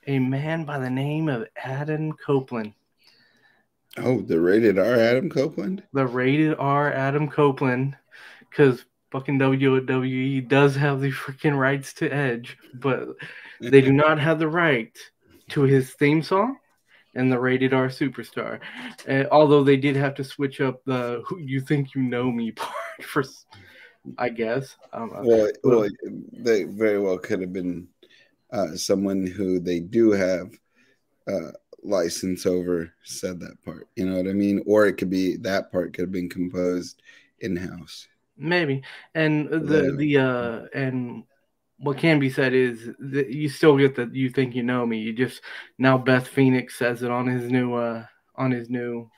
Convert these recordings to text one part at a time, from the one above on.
a man by the name of Adam Copeland. Oh, the rated R Adam Copeland? The rated R Adam Copeland, because fucking WWE does have the freaking rights to Edge, but they do not have the right to his theme song and the rated R superstar. Although they did have to switch up the "Who You Think You Know Me" part for, I guess. I don't know. But, Well, they very well could have been someone who they do have uh, license over said that part. You know what I mean? Or it could be that part could have been composed in house. maybe. And The and what can be said is that you still get the "You Think You Know Me." You just now Beth Phoenix says it on his new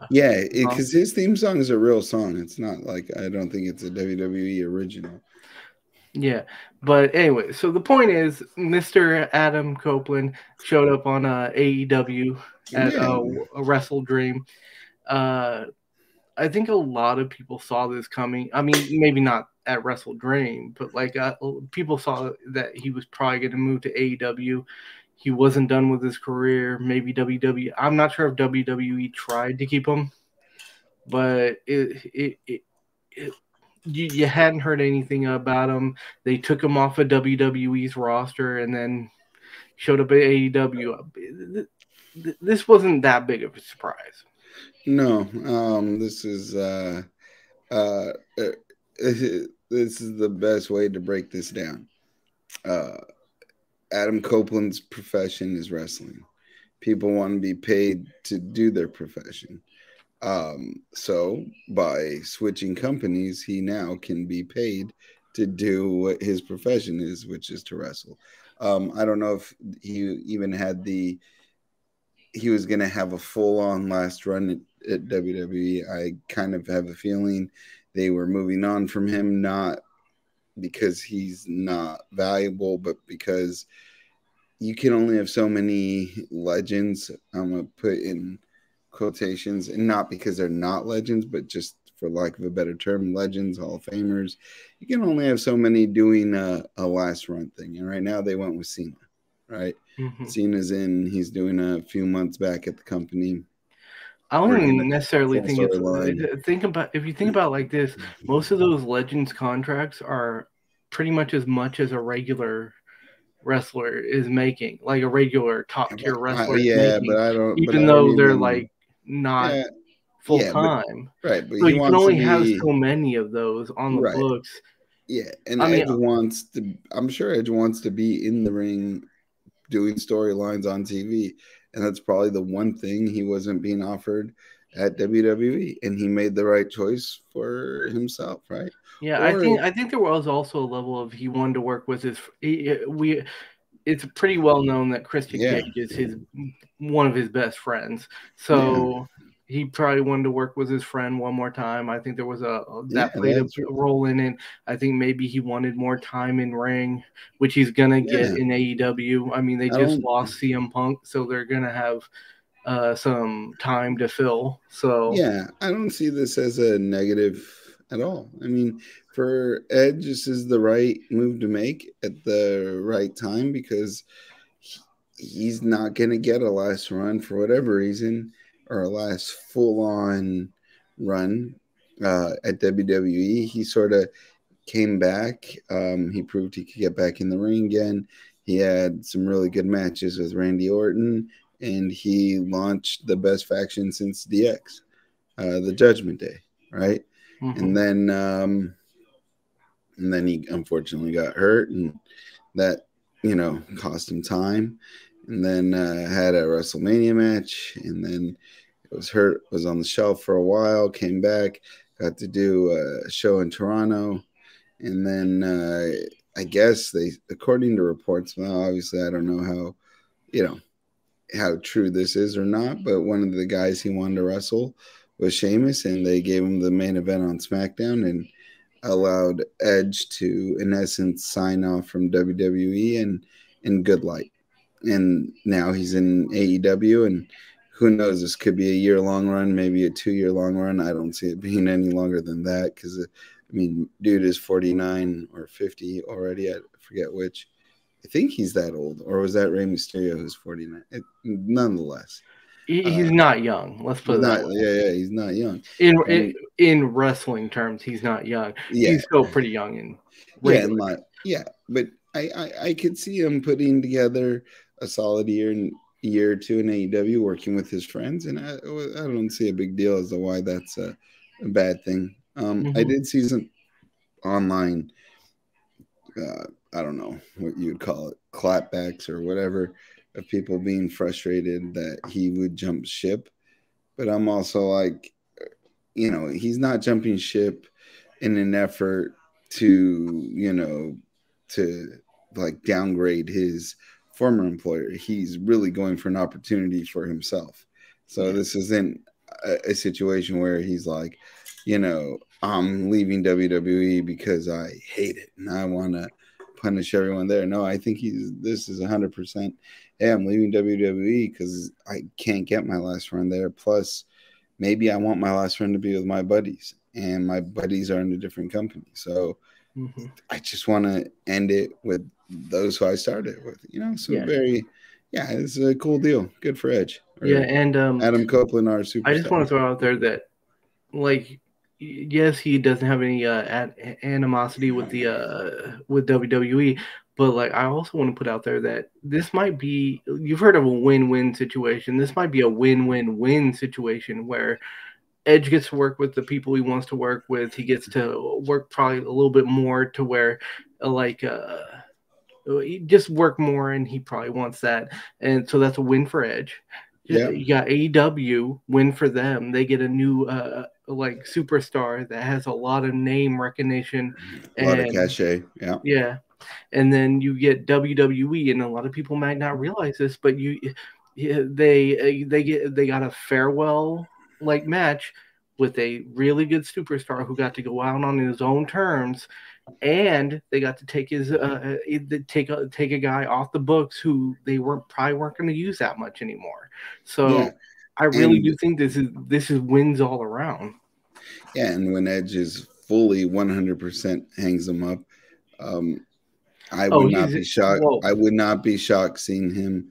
Yeah, song. because his theme song is a real song. It's not like I don't think it's a WWE original. Yeah, but anyway, so the point is, Mr. Adam Copeland showed up on AEW at Yeah, a Wrestle Dream. Uh, I think a lot of people saw this coming. I mean, maybe not at Wrestle Dream, but like people saw that he was probably going to move to AEW. He wasn't done with his career. Maybe WWE. I'm not sure if WWE tried to keep him, but it you hadn't heard anything about him. They took him off of WWE's roster and then showed up at AEW. This wasn't that big of a surprise. no, this is uh, uh, this is the best way to break this down. Uh, Adam Copeland's profession is wrestling. People want to be paid to do their profession. So by switching companies, he now can be paid to do what his profession is, which is to wrestle. I don't know if he even had he was going to have a full on last run at WWE. I kind of have a feeling they were moving on from him, not because he's not valuable, but because you can only have so many legends. I'm going to put in quotations, and not because they're not legends, but just for lack of a better term, legends, Hall of Famers. You can only have so many doing a last run thing. And right now they went with Cena, right? Mm-hmm. Cena's in, he's doing a few months back at the company, I don't working even a necessarily full think it's storyline. think about if you think about it like this, most of those Legends contracts are pretty much as a regular wrestler is making, like a regular top tier wrestler is Yeah, making, but even I don't though they're even, like not yeah, full yeah, but time. right, but So he you can wants to only have be so many of those on the right. books. Yeah, and I mean, Edge wants to. I'm sure Edge wants to be in the ring doing storylines on TV, and that's probably the one thing he wasn't being offered at WWE, and he made the right choice for himself, right? yeah, Or I think there was also a level of he wanted to work with his we. It's pretty well known that Christian yeah, Cage is his one of his best friends. yeah, So he probably wanted to work with his friend one more time. I think there was a yeah, that played a that's right. role in it. I think maybe he wanted more time in ring, which he's gonna get Yeah, in AEW. I mean, they I just don't. lost CM Punk, so they're gonna have some time to fill. So Yeah, I don't see this as a negative at all. I mean, for Edge, this is the right move to make at the right time because he's not going to get a last run for whatever reason or a last full on run at WWE. He sort of came back. He proved he could get back in the ring again. He had some really good matches with Randy Orton, and he launched the best faction since DX, the Judgment Day, right? mhm. And then he unfortunately got hurt, and that cost him time. And then had a WrestleMania match, and then it was hurt, was on the shelf for a while, came back, got to do a show in Toronto, and then I guess they, according to reports, well, obviously I don't know you know how true this is or not, but one of the guys he wanted to wrestle was Sheamus, and they gave him the main event on SmackDown and allowed Edge to, in essence, sign off from WWE and in good light. And now he's in AEW, and who knows? This could be a year-long run, maybe a 2-year long run. I don't see it being any longer than that because, I mean, dude is 49 or 50 already. I forget which. I think he's that old, or was that Rey Mysterio who's 49? Nonetheless, He's uh, not young. Let's put he's it that not. way. Yeah, he's not young. In And in wrestling terms, he's not young. yeah, He's still pretty young in yeah, regular. yeah. But I could see him putting together a solid year or two in AEW, working with his friends, and I don't see a big deal as to why that's a bad thing. I Hmm. did see some online, I don't know what you'd call it, clapbacks or whatever, of people being frustrated that he would jump ship. But I'm also like, he's not jumping ship in an effort to, to like downgrade his former employer. He's really going for an opportunity for himself. So Yeah. this isn't a situation where he's like, I'm leaving WWE because I hate it and I want to punish everyone there. No, I think this is 100%. Hey, I'm leaving WWE because I can't get my last run there. Plus, maybe I want my last run to be with my buddies, and my buddies are in a different company. So Hmm. I just want to end it with those who I started with. Some Yeah. very, yeah, it's a cool deal. Good for Edge Yeah. or And Adam Copeland, our I just superstar. want to throw out there that, like, yes, he doesn't have any animosity with WWE, but like I also want to put out there that this might be, you've heard of a win-win situation. This might be a win-win-win situation where Edge gets to work with the people he wants to work with. He gets to work probably a little bit more to where like he just work more, and he probably wants that, and so that's a win for Edge. Yeah, You got AEW, win for them. They get a new like superstar that has a lot of name recognition, a lot of and cachet. Yeah, yeah, and then you get WWE, and a lot of people might not realize this, but they got a farewell like match with a really good superstar who got to go out on his own terms, and they got to take take a guy off the books who they weren't going to use that much anymore. yeah, So I really and do think this is wins all around. yeah, and when Edge is fully 100% hangs them up, um, I Oh, would not he's be shocked. well. I would not be shocked seeing him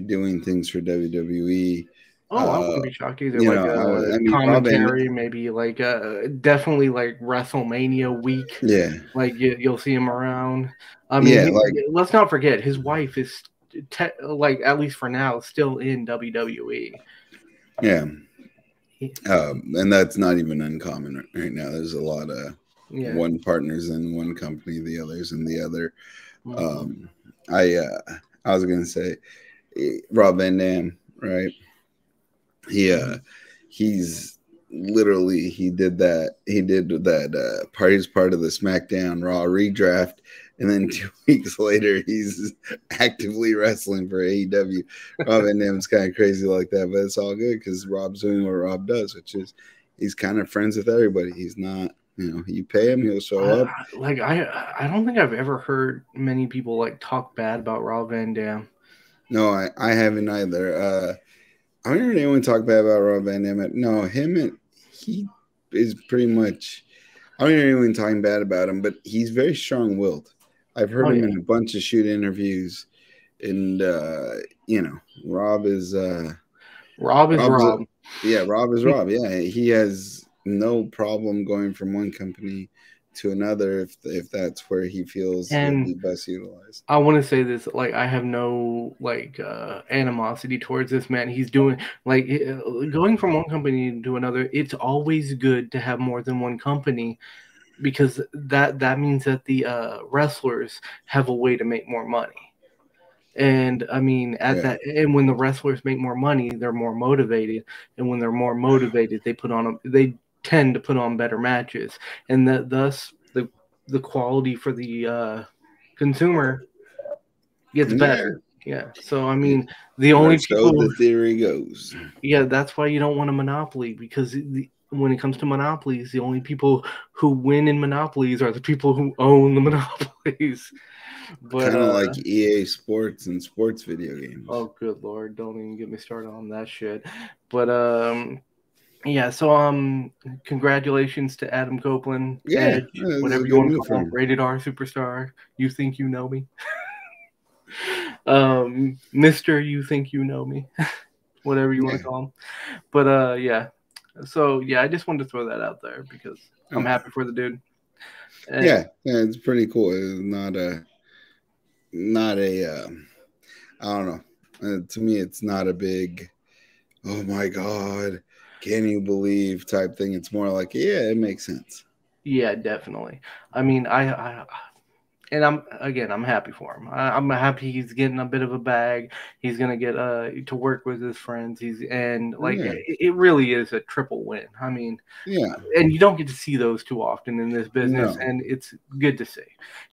doing things for WWE. Oh, I Uh, wouldn't be shocked either. Like I mean, Rob and commentary, maybe like definitely like WrestleMania week. yeah, Like you'll see him around. I mean, yeah, like let's not forget his wife is like at least for now still in WWE. yeah, and that's not even uncommon right now. There's a lot of Yeah. one partners in one company, the others in the other. Hmm. Um, I was gonna say Rob Van Dam, right? He Hmm. he's literally he did that party's part of the SmackDown Raw redraft, and then 2 weeks later he's actively wrestling for AEW. Rob Van Dam's kind of crazy like that, but it's all good because Rob's doing what Rob does, which is he's kind of friends with everybody. He's not, you pay him, he'll show up. I don't think I've ever heard many people like talk bad about Rob Van Dam. No, I haven't either. I don't hear anyone talk bad about Rob Van Dam. No, him and he is pretty much. I don't hear anyone talking bad about him, but he's very strong-willed. I've heard Oh him yeah, in a bunch of shoot interviews, and Rob is Rob is Rob's Rob. yeah, Rob is Rob. Yeah, he has no problem going from one company to another if that's where he feels he'll And be best utilized. I want to say this, like I have no like animosity towards this man. He's doing like going from one company to another. It's always good to have more than one company because that means that the wrestlers have a way to make more money. And I mean, at Yeah, that, and when the wrestlers make more money, they're more motivated, and when they're more motivated, they tend to put on better matches, and that thus the quality for the consumer gets yeah. better. Yeah. So I mean, the Or only so people, the theory goes. yeah, that's why you don't want a monopoly because when it comes to monopolies, the only people who win in monopolies are the people who own the monopolies. But Kind of like EA Sports and sports video games. oh, good lord, don't even get me started on that shit. But yeah. So congratulations to Adam Copeland, Yeah, Edge, this is a whatever you good want to move for call him, him. rated R superstar. You think you know me? Mr. You Think You Know Me, whatever you want to Yeah. call him. But yeah. So yeah, I just wanted to throw that out there because I'm Yeah. happy for the dude. And Yeah. Yeah. It's pretty cool. It's not a I don't know. To me, it's not a big, oh my God, can you believe type thing. It's more like, yeah, it makes sense. yeah, definitely. I mean, and I'm happy for him. I'm happy he's getting a bit of a bag. He's gonna get to work with his friends. And like Yeah. it really is a triple win. I mean, Yeah. and you don't get to see those too often in this business, No. and it's good to see.